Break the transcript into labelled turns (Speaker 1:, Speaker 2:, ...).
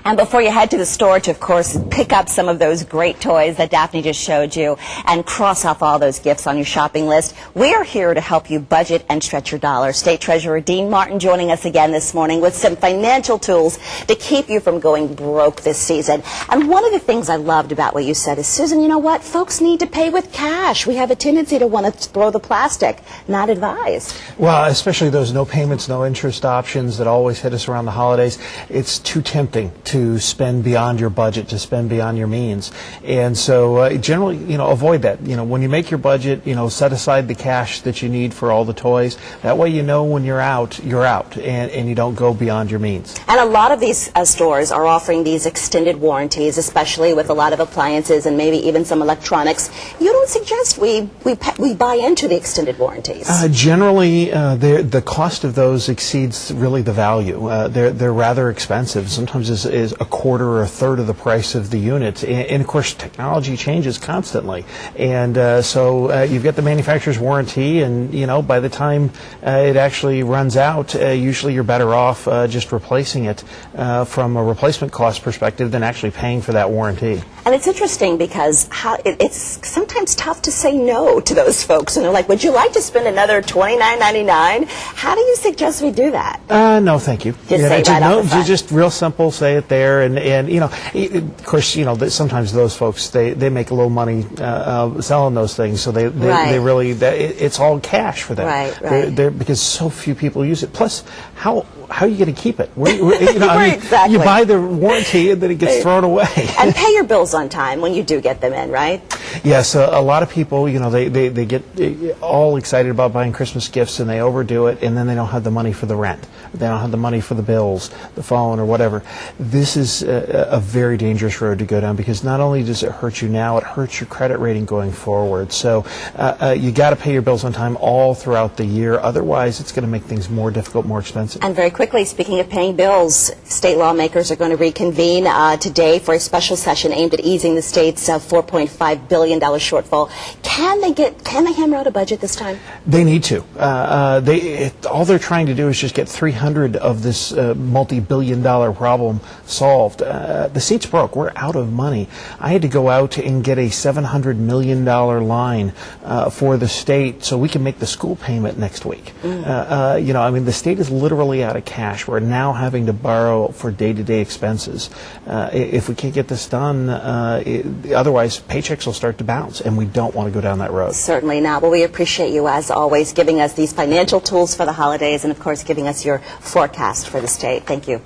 Speaker 1: And before you head to the store to, of course, pick up some of those great toys that Daphne just showed you and cross off all those gifts on your shopping list, we are here to help you budget and stretch your dollar. State Treasurer Dean Martin joining us again this morning with some financial tools to keep you from going broke this season. And one of the things I loved about what you said is, Susan, you know what? Folks need to pay with cash. We have a tendency to want to throw the plastic. Not advised.
Speaker 2: Well, especially those no payments, no interest options that always hit us around the holidays. It's too tempting to spend beyond your budget, to spend beyond your means. And so generally, avoid that. When you make your budget, set aside the cash that you need for all the toys. That way when you're out, and you don't go beyond your means.
Speaker 1: And a lot of these stores are offering these extended warranties, especially with a lot of appliances and maybe even some electronics. You don't suggest we buy into the extended warranties?
Speaker 2: Generally, the cost of those exceeds really the value. They're rather expensive. Sometimes is a quarter or a third of the price of the unit. And of course, technology changes constantly. And so you've got the manufacturer's warranty, and by the time it actually runs out, usually you're better off just replacing it from a replacement cost perspective than actually paying for that warranty.
Speaker 1: And it's interesting because it's sometimes tough to say no to those folks. And they're like, would you like to spend another $29.99? How do you suggest we do that?
Speaker 2: No, thank you.
Speaker 1: Just say right off the front.
Speaker 2: Just real simple, say it there. And of course, sometimes those folks, they make a little money selling those things. So they really, it's all cash for them.
Speaker 1: Right.
Speaker 2: Because so few people use it. Plus, how are you going to keep it?
Speaker 1: Exactly.
Speaker 2: You buy the warranty and then it gets thrown away.
Speaker 1: And pay your bills on time when you do get them in, right?
Speaker 2: Yes, a lot of people, they get all excited about buying Christmas gifts and they overdo it, and then they don't have the money for the rent. They don't have the money for the bills, the phone, or whatever. This is a very dangerous road to go down, because not only does it hurt you now, it hurts your credit rating going forward. So you got to pay your bills on time all throughout the year. Otherwise, it's going to make things more difficult, more expensive.
Speaker 1: And very quickly, speaking of paying bills, state lawmakers are going to reconvene today for a special session aimed at easing the state's $4.5 billion shortfall. Can they hammer out a budget this time?
Speaker 2: They need to. All they're trying to do is just get 300 of this multi-billion-dollar problem solved. The seat's broke. We're out of money. I had to go out and get a $700 million line for the state so we can make the school payment next week. The state is literally out of cash. We're now having to borrow for day-to-day expenses. If we can't get this done, otherwise paychecks will start to bounce, and we don't want to go down that road.
Speaker 1: Certainly not. Well, we appreciate you, as always, giving us these financial tools for the holidays and, of course, giving us your forecast for the state. Thank you.